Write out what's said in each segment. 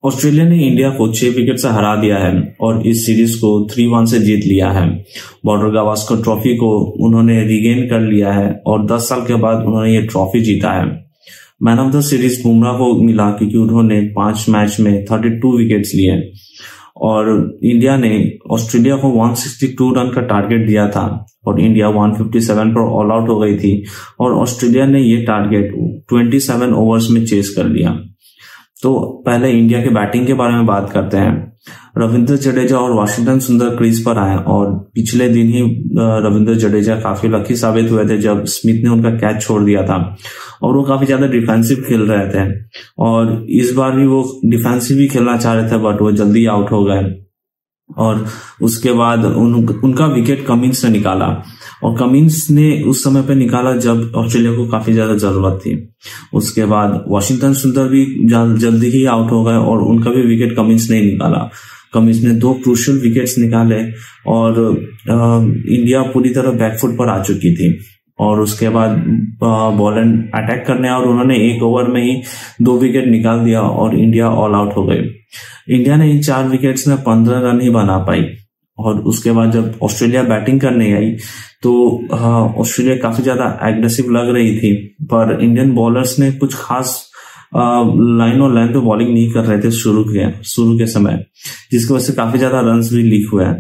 Australia ने India को 6 wicket से हरा दिया है और इस सीरीज को 3-1 से जीत लिया है। बॉर्डर गावस्कर ट्रॉफी को उन्होंने रिगेन कर लिया है और 10 साल के बाद उन्होंने ये ट्रॉफी जीता है। Man of the series Bumrah को मिला क्योंकि उन्होंने 5 मैच में 32 विकेट्स लिए और इंडिया ने ऑस्ट्रेलिया को 162 रन का टारगेट दिया था और इंडिया 157 पर ऑल आउट हो गई थी और ऑस्ट्रेलिया ने ये टारगेट 27 ओवर्स में चेस कर लिया। तो पहले इंडिया के बैटिंग के बारे में बात करते हैं। रविंद्र जडेजा और वाशिंगटन सुंदर क्रीज पर आए और पिछले दिन ही रविंद्र जडेजा काफी लकी साबित हुए थे जब स्मिथ ने उनका कैच छोड़ दिया था और वो काफी ज्यादा डिफेंसिव खेल रहे थे और इस बार भी वो डिफेंसिव ही खेलना चाह रहे थे बट वो जल्दी आउट हो गए और उसके बाद उनका विकेट कमिंस ने निकाला और कमिंस ने उस समय पे निकाला जब ऑस्ट्रेलिया को काफी ज्यादा जरूरत थी। उसके बाद वाशिंगटन सुंदर भी जल्दी ही आउट हो गए और उनका भी विकेट कमिंस ने निकाला। कमिंस ने 2 क्रूशियल विकेट्स निकाले और इंडिया पूरी तरह बैकफुट पर आ चुकी थी और उसके बाद बॉलैंड अटैक करने और उन्होंने 1 ओवर में ही 2 विकेट निकाल दिया और इंडिया ऑल आउट हो गई। इंडिया ने इन 4 विकेट्स में 15 रन ही बना पाई और उसके बाद जब ऑस्ट्रेलिया बैटिंग करने आई तो ऑस्ट्रेलिया काफी ज्यादा एग्रेसिव लग रही थी पर इंडियन बॉलर्स ने कुछ खास लाइन और लाइन पे बॉलिंग नहीं कर रहे थे शुरू के समय, जिसकी वजह से काफी ज्यादा रन्स भी लीक हुए हैं।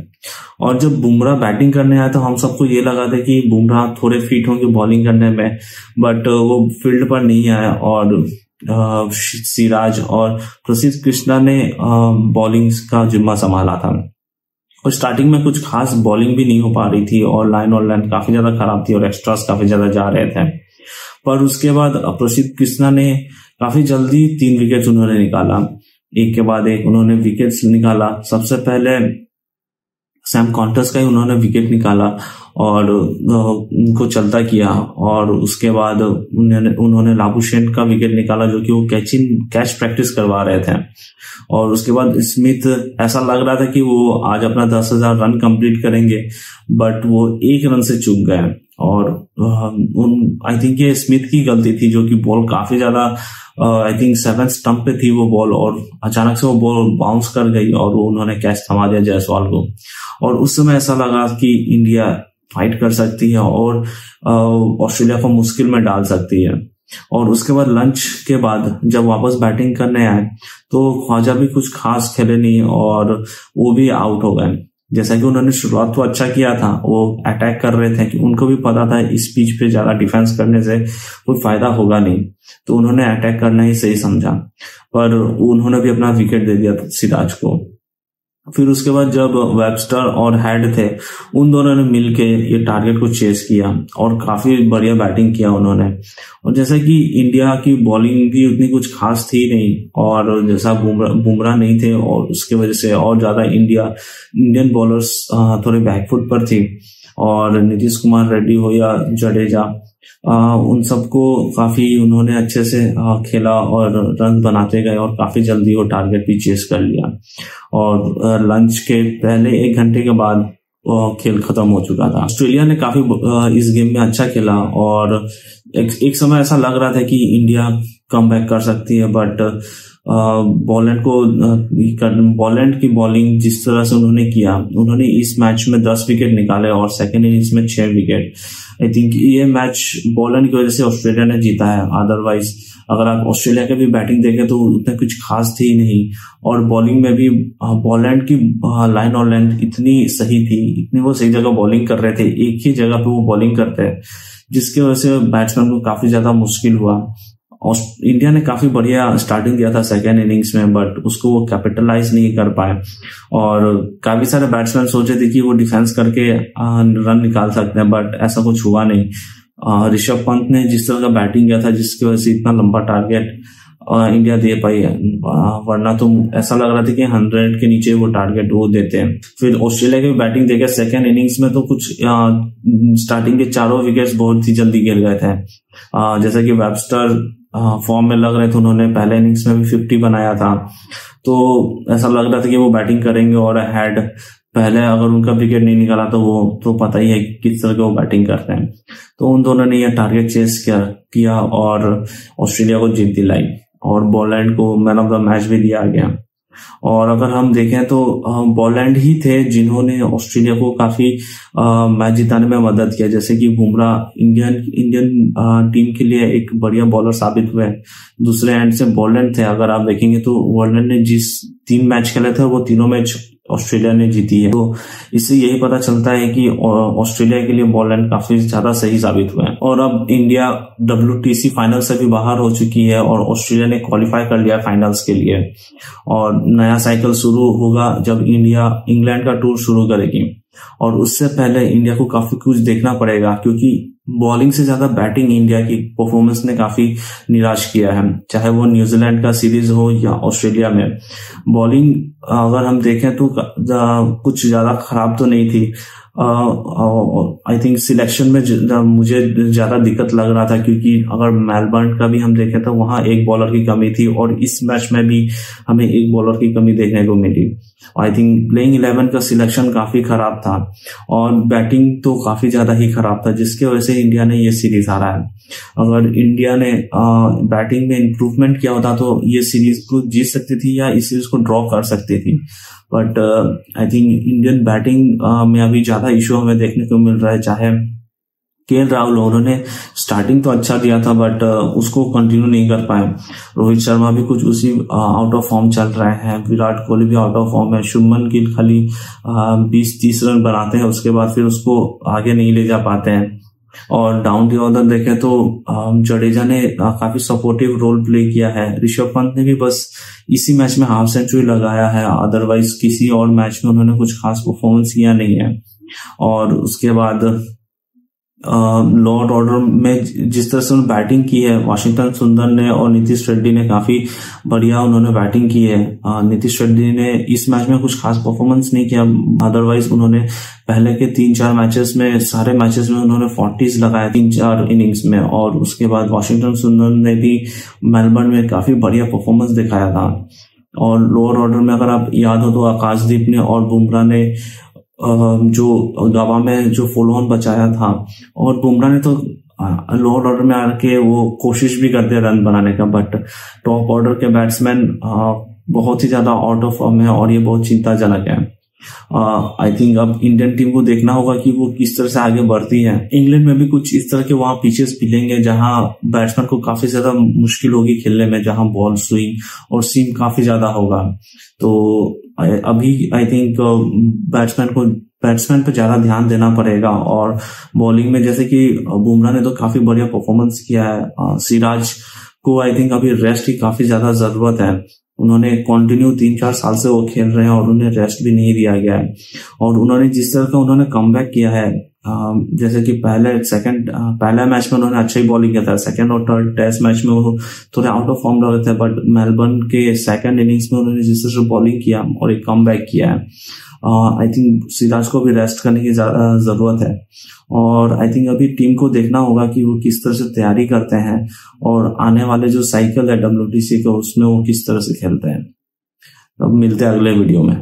और जब बुमराह बैटिंग करने आया तो हम सबको ये लगा था कि बुमराह थोड़े फिट होंगे बॉलिंग करने में बट वो फील्ड पर नहीं आया और सिराज और प्रसिद्ध कृष्णा ने बॉलिंग का जिम्मा संभाला था और स्टार्टिंग में कुछ खास बॉलिंग भी नहीं हो पा रही थी और लाइन काफी ज्यादा खराब थी और एक्स्ट्रास काफी ज्यादा जा रहे थे। पर उसके बाद प्रसिद्ध कृष्णा ने काफी जल्दी 3 विकेट्स उन्होंने निकाला, एक के बाद एक उन्होंने विकेट्स निकाला। सबसे पहले सैम कॉन्टस का ही उन्होंने विकेट निकाला और उनको चलता किया और उसके बाद उन्होंने लाबुशेन का विकेट निकाला जो कि वो कैच प्रैक्टिस करवा रहे थे और उसके बाद स्मिथ ऐसा लग रहा था कि वो आज अपना 10,000 रन कंप्लीट करेंगे बट वो 1 रन से चूक गए और आई थिंक ये स्मिथ की गलती थी जो कि बॉल काफी ज्यादा आई थिंक 7th स्टंप पे थी वो बॉल और अचानक से वो बॉल बाउंस कर गई और वो उन्होंने कैच थमा दिया जायसवाल को और उस समय ऐसा लगा कि इंडिया फाइट कर सकती है और ऑस्ट्रेलिया को मुश्किल में डाल सकती है। और उसके बाद लंच के बाद जब वापस बैटिंग करने आए तो ख्वाजा भी कुछ खास खेले नहीं और वो भी आउट हो गए। जैसा कि उन्होंने शुरुआत तो अच्छा किया था, वो अटैक कर रहे थे कि उनको भी पता था इस पिच पे ज्यादा डिफेंस करने से कोई फायदा होगा नहीं तो उन्होंने अटैक करना ही सही समझा पर उन्होंने भी अपना विकेट दे दिया सिराज को। फिर उसके बाद जब वेबस्टर और हेड थे उन दोनों ने मिलके ये टारगेट को चेस किया और काफी बढ़िया बैटिंग किया उन्होंने। और जैसा कि इंडिया की बॉलिंग भी उतनी कुछ खास थी नहीं और जैसा बुमराह नहीं थे और उसके वजह से और ज्यादा इंडियन बॉलर्स थोड़े बैकफुट पर थी और नीतीश कुमार रेड्डी हो या जडेजा उन सबको काफी उन्होंने अच्छे से खेला और रन बनाते गए और काफी जल्दी वो टारगेट भी चेस कर लिया और लंच के पहले 1 घंटे के बाद खेल खत्म हो चुका था। ऑस्ट्रेलिया ने काफी इस गेम में अच्छा खेला और एक समय ऐसा लग रहा था कि इंडिया कमबैक कर सकती है बट बॉलैंड की बॉलिंग जिस तरह से उन्होंने किया, उन्होंने इस मैच में 10 विकेट निकाले और सेकेंड इनिंग्स में 6 विकेट। आई थिंक ये मैच बॉलैंड की वजह से ऑस्ट्रेलिया ने जीता है, अदरवाइज अगर आप ऑस्ट्रेलिया की भी बैटिंग देखें तो उतना कुछ खास थी नहीं और बॉलिंग में भी बॉलैंड की लाइन और लेंथ इतनी सही थी, इतनी वो सही जगह बॉलिंग कर रहे थे, एक ही जगह पे वो बॉलिंग करते हैं जिसकी वजह से बैट्समैन को काफी ज्यादा मुश्किल हुआ। इंडिया ने काफी बढ़िया स्टार्टिंग दिया था सेकेंड इनिंग्स में बट उसको वो कैपिटलाइज नहीं कर पाए और काफी सारे बैट्समैन सोचे थे कि वो डिफेंस करके रन निकाल सकते हैं बट ऐसा कुछ हुआ नहीं। ऋषभ पंत ने जिस तरह का बैटिंग किया था जिसकी वजह से इतना लंबा टारगेट इंडिया दे पाई है, वरना तो ऐसा लग रहा था कि 100 के नीचे वो टारगेट वो देते हैं। फिर ऑस्ट्रेलिया की बैटिंग देखे सेकेंड इनिंग्स में तो कुछ स्टार्टिंग के 4 विकेट्स बहुत ही जल्दी गिर गए थे। जैसा कि वेबस्टर फॉर्म में लग रहे थे, उन्होंने पहले इनिंग्स में भी 50 बनाया था तो ऐसा लग रहा था कि वो बैटिंग करेंगे और हेड पहले अगर उनका विकेट नहीं निकाला तो वो तो पता ही है किस तरह के वो बैटिंग करते हैं। तो उन दोनों ने यह टारगेट चेस किया और ऑस्ट्रेलिया को जीत दिलाई और बॉलैंड को मैन ऑफ द मैच भी दिया गया। और अगर हम देखें तो बॉलैंड ही थे जिन्होंने ऑस्ट्रेलिया को काफी मैच जिताने में मदद किया, जैसे कि बुमराह इंडियन टीम के लिए एक बढ़िया बॉलर साबित हुए। दूसरे एंड से बॉलैंड थे, अगर आप देखेंगे तो बॉलैंड ने जिस 3 मैच खेले थे वो तीनों मैच ऑस्ट्रेलिया ने जीती है। तो इससे यही पता चलता है कि ऑस्ट्रेलिया के लिए बॉलैंड काफी ज्यादा सही साबित हुए हैं। और अब इंडिया WTC फाइनल से भी बाहर हो चुकी है और ऑस्ट्रेलिया ने क्वालिफाई कर लिया फाइनल्स के लिए, और नया साइकिल शुरू होगा जब इंडिया इंग्लैंड का टूर शुरू करेगी। और उससे पहले इंडिया को काफी कुछ देखना पड़ेगा, क्योंकि बॉलिंग से ज्यादा बैटिंग इंडिया की परफॉर्मेंस ने काफी निराश किया है, चाहे वो न्यूजीलैंड का सीरीज हो या ऑस्ट्रेलिया में। बॉलिंग अगर हम देखें तो कुछ ज्यादा खराब तो नहीं थी। आई थिंक सिलेक्शन में मुझे ज्यादा दिक्कत लग रहा था, क्योंकि अगर मेलबर्न का भी हम देखें तो वहां एक बॉलर की कमी थी और इस मैच में भी हमें एक बॉलर की कमी देखने को मिली। आई थिंक प्लेइंग 11 का सिलेक्शन काफी खराब था और बैटिंग तो काफी ज्यादा ही खराब था, जिसकी वजह से इंडिया ने ये सीरीज हारा है। अगर इंडिया ने बैटिंग में इंप्रूवमेंट किया होता तो ये सीरीज को जीत सकती थी या इस सीरीज को ड्रॉ कर सकती थी। But I think Indian batting में अभी ज्यादा इशू हमें देखने को मिल रहा है। चाहे KL राहुल, उन्होंने स्टार्टिंग तो अच्छा दिया था बट उसको कंटिन्यू नहीं कर पाए। रोहित शर्मा भी कुछ उसी आउट ऑफ फॉर्म चल रहे हैं, विराट कोहली भी आउट ऑफ फॉर्म है, शुभमन गिल खाली 20-30 रन बनाते हैं, उसके बाद फिर उसको आगे नहीं ले जा पाते हैं। और डाउन द ऑर्डर देखें तो जडेजा ने काफी सपोर्टिव रोल प्ले किया है। ऋषभ पंत ने भी बस इसी मैच में हाफ सेंचुरी लगाया है, अदरवाइज किसी और मैच में उन्होंने कुछ खास परफॉर्मेंस किया नहीं है। और उसके बाद लोअर ऑर्डर में जिस तरह से उन्होंने बैटिंग की है, वाशिंगटन सुंदर ने और नीतीश रेड्डी ने काफी बढ़िया उन्होंने बैटिंग की है। नीतीश रेड्डी ने इस मैच में कुछ खास परफॉर्मेंस नहीं किया, अदरवाइज उन्होंने पहले के 3-4 मैचेस में सारे मैचेस में उन्होंने 40s लगाया 3-4 इनिंग्स में। और उसके बाद वाशिंगटन सुंदर ने भी मेलबर्न में काफी बढ़िया परफॉर्मेंस दिखाया था। और लोअर ऑर्डर में अगर आप याद हो तो आकाशदीप ने और बुमराह ने जो गवा में जो फॉलो ऑन बचाया था, और बुमराह ने तो लोअर ऑर्डर में आके वो कोशिश भी करते रन बनाने का, बट टॉप ऑर्डर के बैट्समैन बहुत ही ज्यादा आउट ऑफ फॉर्म है और ये बहुत चिंताजनक है। आई थिंक अब इंडियन टीम को देखना होगा कि वो किस तरह से आगे बढ़ती है। इंग्लैंड में भी कुछ इस तरह के वहां पिचेस मिलेंगे जहां बैट्समैन को काफी ज्यादा मुश्किल होगी खेलने में, जहां बॉल स्विंग और सीम काफी ज्यादा होगा। तो अभी आई थिंक बैट्समैन पे ज्यादा ध्यान देना पड़ेगा। और बॉलिंग में जैसे कि बुमराह ने तो काफी बढ़िया परफॉर्मेंस किया है, सिराज को आई थिंक अभी रेस्ट की काफी ज्यादा जरूरत है। उन्होंने कंटिन्यू 3-4 साल से वो खेल रहे हैं और उन्हें रेस्ट भी नहीं दिया गया है। और उन्होंने जिस तरह का उन्होंने कमबैक किया है, जैसे कि पहला मैच में उन्होंने अच्छा ही बॉलिंग किया था, सेकंड और थर्ड टेस्ट मैच में वो थोड़े आउट ऑफ फॉर्म लग रहे थे, बट मेलबर्न के सेकंड इनिंग्स में उन्होंने जिस तरह से बॉलिंग किया और एक कमबैक किया है, आई थिंक सिराज को भी रेस्ट करने की जरूरत है। और आई थिंक अभी टीम को देखना होगा कि वो किस तरह से तैयारी करते हैं और आने वाले जो साइकिल है WTC का उसमें वो किस तरह से खेलते हैं। अब मिलते हैं अगले वीडियो में।